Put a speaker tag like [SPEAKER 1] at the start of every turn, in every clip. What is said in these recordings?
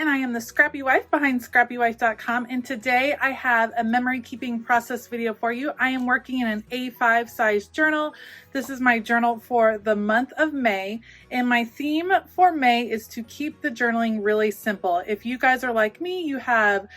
[SPEAKER 1] and I am the Scrappy Wife behind scrappywife.com, and today I have a memory keeping process video for you. I am working in an A5 size journal. This is my journal for the month of May, and my theme for May is to keep the journaling really simple. If you guys are like me, you have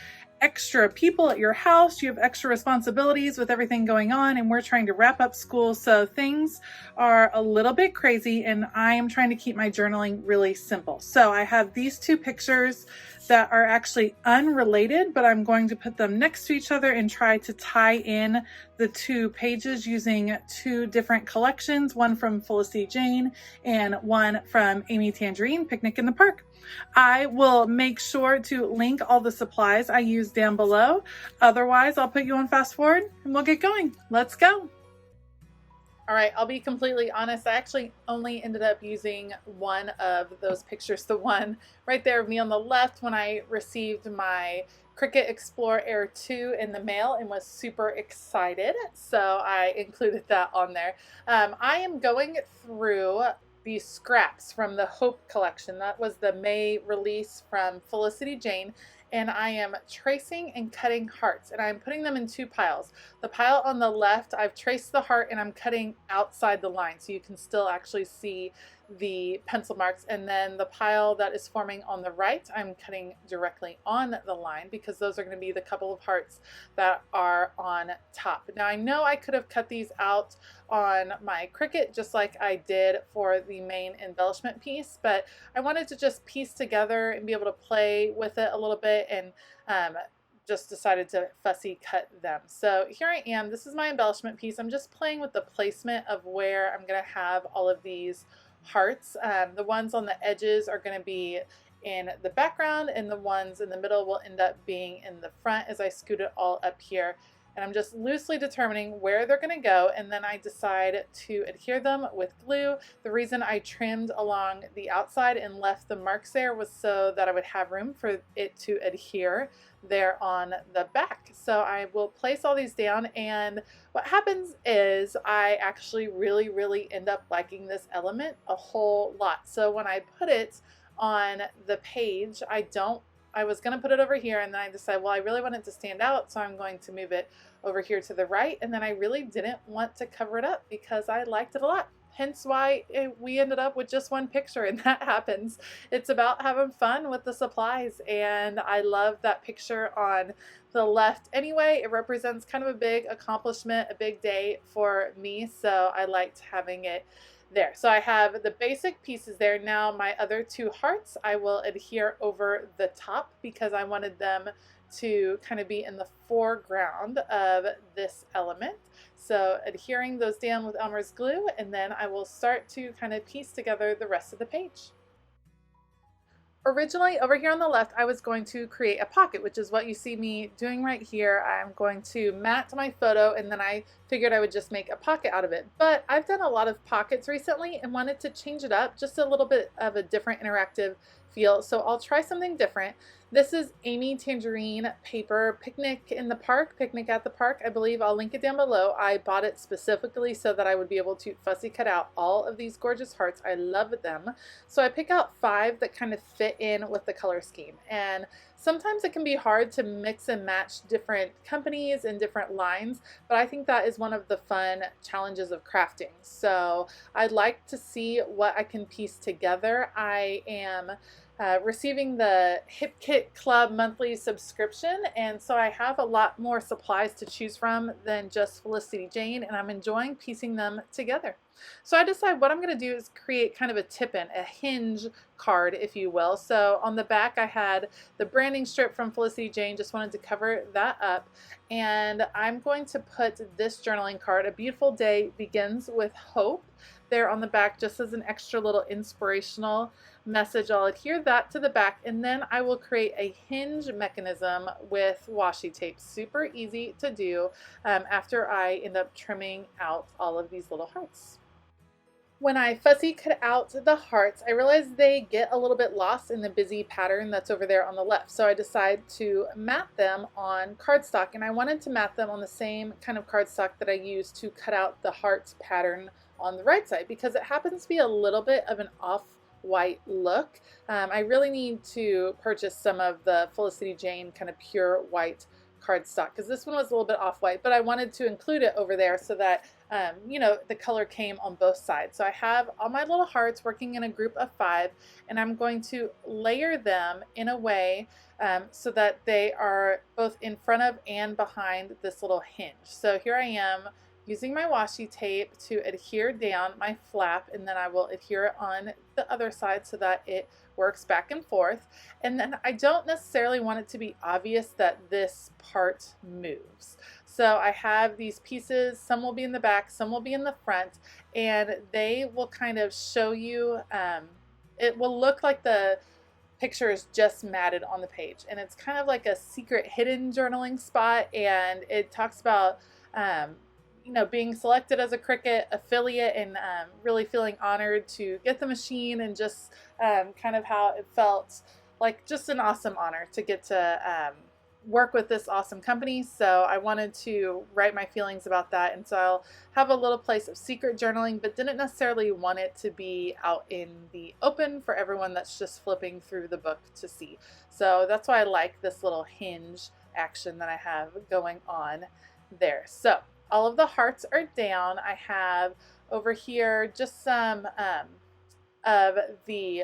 [SPEAKER 1] extra people at your house, you have extra responsibilities with everything going on, and we're trying to wrap up school, so things are a little bit crazy, and I am trying to keep my journaling really simple. So I have these two pictures that are actually unrelated, but I'm going to put them next to each other and try to tie in the two pages using two different collections, one from Felicity Jane and one from Amy Tangerine, Picnic in the Park. I will make sure to link all the supplies I use down below. Otherwise, I'll put you on fast forward and we'll get going. Let's go. All right, I'll be completely honest. I actually only ended up using one of those pictures, the one right there of me on the left when I received my Cricut Explore Air 2 in the mail and was super excited. So I included that on there. I am going through these scraps from the Hope collection. That was the May release from Felicity Jane. And I am tracing and cutting hearts, and I'm putting them in two piles. The pile on the left, I've traced the heart and I'm cutting outside the line so you can still actually see the pencil marks, and then the pile that is forming on the right, I'm cutting directly on the line because those are going to be the couple of hearts that are on top. Now I know I could have cut these out on my Cricut just like I did for the main embellishment piece, but I wanted to just piece together and be able to play with it a little bit, and just decided to fussy cut them. So here I am. This is my embellishment piece. I'm just playing with the placement of where I'm going to have all of these hearts. The ones on the edges are going to be in the background, and the ones in the middle will end up being in the front as I scoot it all up here. And I'm just loosely determining where they're going to go, and then I decide to adhere them with glue. The reason I trimmed along the outside and left the marks there was so that I would have room for it to adhere there on the back. So I will place all these down, and what happens is I actually really end up liking this element a whole lot. So when I put it on the page, I was going to put it over here, and then I decided, well, I really want it to stand out, so I'm going to move it over here to the right, and then I really didn't want to cover it up because I liked it a lot. Hence why we ended up with just one picture, and that happens. It's about having fun with the supplies, and I love that picture on the left anyway. It represents kind of a big accomplishment, a big day for me, so I liked having it there. So I have the basic pieces there. Now my other two hearts I will adhere over the top because I wanted them to kind of be in the foreground of this element. So adhering those down with Elmer's glue, and then I will start to kind of piece together the rest of the page. Originally, over here on the left, I was going to create a pocket, which is what you see me doing right here. I'm going to mat my photo, and then I figured I would just make a pocket out of it. But I've done a lot of pockets recently and wanted to change it up, just a little bit of a different interactive feel. So I'll try something different. This is Amy Tangerine paper, Picnic in the Park, Picnic at the Park, I believe. I'll link it down below. I bought it specifically so that I would be able to fussy cut out all of these gorgeous hearts. I love them. So I pick out 5 that kind of fit in with the color scheme. And sometimes it can be hard to mix and match different companies and different lines, but I think that is one of the fun challenges of crafting. So I'd like to see what I can piece together. I am receiving the Hip Kit Club monthly subscription, and so I have a lot more supplies to choose from than just Felicity Jane, and I'm enjoying piecing them together. So I decide what I'm going to do is create kind of a tip-in, a hinge card, if you will. So on the back I had the branding strip from Felicity Jane, just wanted to cover that up, and I'm going to put this journaling card, A Beautiful Day Begins with Hope, there on the back just as an extra little inspirational message. I'll adhere that to the back, and then I will create a hinge mechanism with washi tape. Super easy to do after I end up trimming out all of these little hearts. When I fussy cut out the hearts, I realized they get a little bit lost in the busy pattern that's over there on the left. So I decided to mat them on cardstock, and I wanted to mat them on the same kind of cardstock that I used to cut out the hearts pattern on the right side because it happens to be a little bit of an off white look. I really need to purchase some of the Felicity Jane kind of pure white cardstock because this one was a little bit off-white, but I wanted to include it over there so that you know, the color came on both sides. So I have all my little hearts working in a group of 5, and I'm going to layer them in a way so that they are both in front of and behind this little hinge. So here I am using my washi tape to adhere down my flap, and then I will adhere it on the other side so that it works back and forth. And then I don't necessarily want it to be obvious that this part moves. So I have these pieces, some will be in the back, some will be in the front, and they will kind of show you, it will look like the picture is just matted on the page, and it's kind of like a secret hidden journaling spot, and it talks about you know, being selected as a Cricut affiliate and really feeling honored to get the machine, and just kind of how it felt like just an awesome honor to get to work with this awesome company. So I wanted to write my feelings about that, and so I'll have a little place of secret journaling, but didn't necessarily want it to be out in the open for everyone that's just flipping through the book to see. So that's why I like this little hinge action that I have going on there. So all of the hearts are down. I have over here just some of the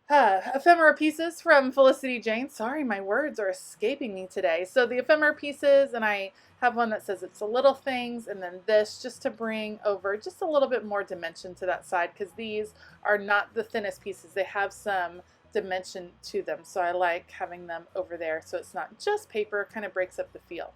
[SPEAKER 1] ephemera pieces from Felicity Jane. Sorry, my words are escaping me today. So the ephemera pieces, and I have one that says it's a little things, and then this just to bring over just a little bit more dimension to that side, because these are not the thinnest pieces. They have some dimension to them. So I like having them over there so it's not just paper, kind of breaks up the feel.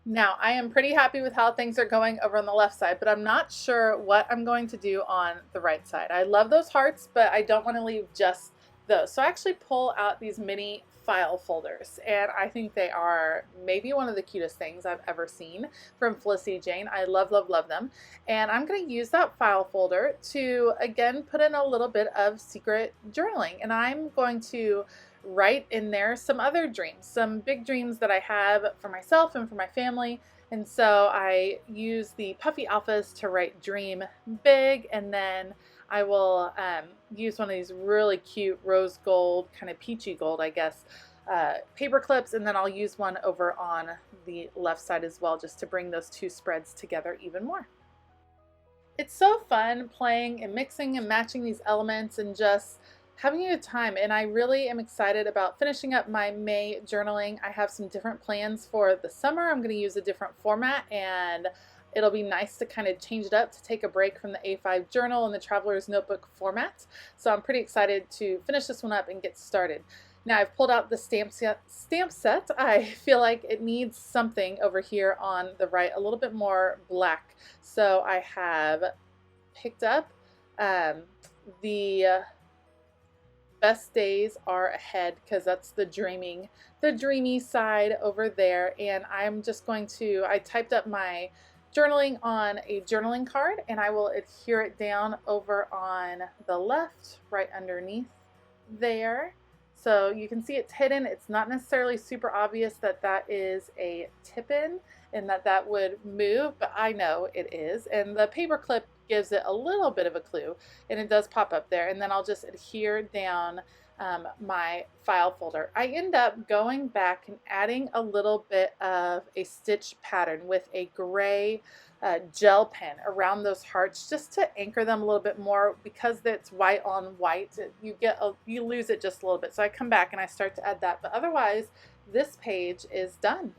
[SPEAKER 1] Now, I am pretty happy with how things are going over on the left side, but I'm not sure what I'm going to do on the right side. I love those hearts, but I don't want to leave just those. So I actually pull out these mini file folders, and I think they are maybe one of the cutest things I've ever seen from Felicity Jane. I love, love, love them. And I'm going to use that file folder to, again, put in a little bit of secret journaling. And I'm going to write in there some other dreams, some big dreams that I have for myself and for my family. And so I use the Puffy Alphas to write dream big, and then I will use one of these really cute rose gold, kind of peachy gold, I guess, paper clips, and then I'll use one over on the left side as well, just to bring those two spreads together even more. It's so fun playing and mixing and matching these elements and just having a good time, and I really am excited about finishing up my May journaling. I have some different plans for the summer. I'm going to use a different format, and it'll be nice to kind of change it up, to take a break from the A5 journal and the Traveler's Notebook format. So I'm pretty excited to finish this one up and get started. Now I've pulled out the stamp set. I feel like it needs something over here on the right, a little bit more black. So I have picked up the Best Days Are Ahead, because that's the dreamy side over there. And I'm just going to, I typed up my journaling on a journaling card, and I will adhere it down over on the left, right underneath there. So you can see it's hidden. It's not necessarily super obvious that that is a tip-in and that that would move, but I know it is. And the paper clip gives it a little bit of a clue, and it does pop up there. And then I'll just adhere down my file folder. I end up going back and adding a little bit of a stitch pattern with a gray gel pen around those hearts, just to anchor them a little bit more, because it's white on white. You lose it just a little bit. So I come back and I start to add that, but otherwise this page is done.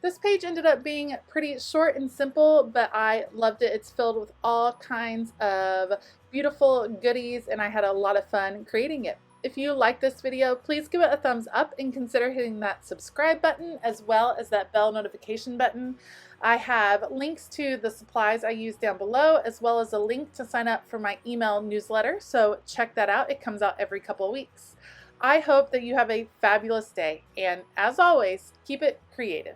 [SPEAKER 1] This page ended up being pretty short and simple, but I loved it. It's filled with all kinds of beautiful goodies, and I had a lot of fun creating it. If you like this video, please give it a thumbs up and consider hitting that subscribe button as well as that bell notification button. I have links to the supplies I use down below, as well as a link to sign up for my email newsletter, so check that out. It comes out every couple of weeks. I hope that you have a fabulous day, and as always, keep it creative.